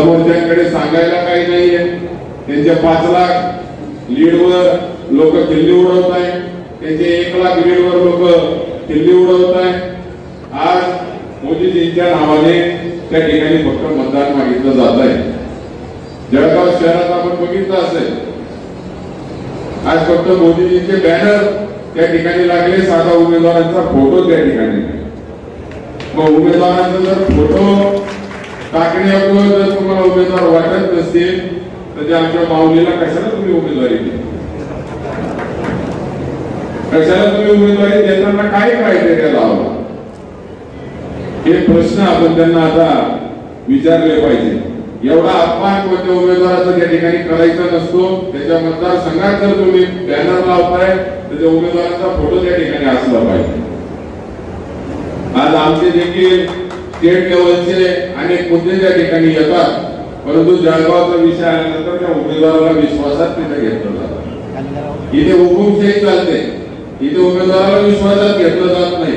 समोरच्यांकडे सांगायला काही नाहीये. त्यांचे 5 लाख लीडवर लोक किल्ली उडवत आहेत, त्यांचे 1 लाख लीडवर लोक किल्ली उडवत आहेत. आज मोदीजींच्या नावाने त्या ठिकाणी फक्त मतदान मागितलं जात आहे. जळगाव शहरात आपण बघितलं असेल, आज फक्त मोदीजींचे बॅनर त्या ठिकाणी लागले, साधा उमेदवारांचा फोटो त्या ठिकाणी. मग उमेदवारांचा जर फोटो टाकण्यावर जर तुम्हाला उमेदवार वाटत नसतील तर ते आमच्या माऊलीला कशाला तुम्ही उमेदवारी दिली? कशाला तुम्ही उमेदवारी देताना काय क्रायटेरिया लावला? हे प्रश्न आपण त्यांना आता विचारले पाहिजे. एवढा अपमान कोणत्या उमेदवाराचा त्या ठिकाणी करायचा नसतो. त्याच्या मतदारसंघात जर तुम्ही बॅनर लावताय तर त्या उमेदवाराचा फोटो त्या ठिकाणी असला पाहिजे. आज आमचे देखील स्टेट लेवलचे अनेक मुद्दे त्या ठिकाणी येतात, परंतु जळगावचा विषय आल्यानंतर त्या उमेदवाराला विश्वासात तिथे घेतलं जातं. इथे हुकुमशाही चालते, इथे उमेदवाराला विश्वासात घेतलं जात नाही,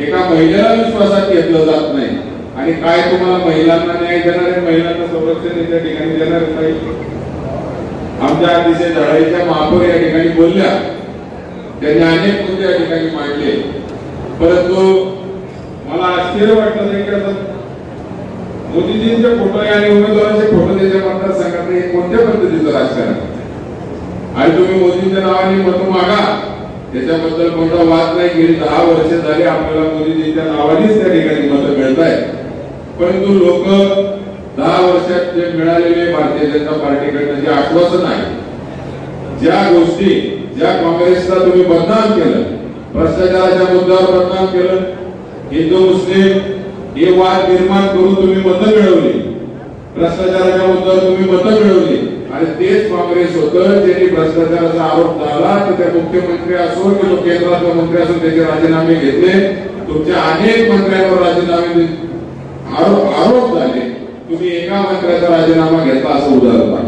एका महिलेला विश्वासात घेतलं जात नाही. आणि काय तुम्हाला महिलांना न्याय देणार आहे, महिलांना संरक्षण त्या ठिकाणी देणार नाही. आमच्या अतिशय जळाईच्या महापौर या ठिकाणी बोलल्या, त्यांनी अनेक मुद्दे या ठिकाणी मांडले, परंतु मला आश्चर्य वाटलं नाही की आता मोदीजींचे फोटो आणि उमेदवारांचे फोटो त्याच्या मतदारसंघात हे कोणत्या पद्धतीचं राजकारण? आणि तुम्ही मोदींच्या नावाने मत मागा, त्याच्याबद्दल कोणता वाद नाही. गेली 10 वर्ष झाली आपल्याला मोदीजींच्या नावानेच त्या ठिकाणी मतं मिळत आहेत, परंतु लोक 10 वर्षात जे मिळालेले भारतीय जनता पार्टीकडनं जे आश्वासन आहे, ज्या गोष्टी, ज्या काँग्रेसला तुम्ही बदनाम केलं, भ्रष्टाचाराच्या मुद्द्यावर बदनाम केलं, हिंदू मुस्लिम हे वाद निर्माण करून तुम्ही मतं मिळवली, भ्रष्टाचाराच्या मुद्द्यावर तुम्ही मतं मिळवली. आणि तेच काँग्रेस होतं ज्यांनी भ्रष्टाचाराचा आरोप झाला तर त्या मुख्यमंत्री असो किंवा केंद्राचा मंत्री असो त्याचे राजीनामे घेतले. तुमच्या अनेक मंत्र्यांवर राजीनामे आरोप झाले, तुम्ही एका मंत्र्याचा राजीनामा घेतला असं उदाहरण.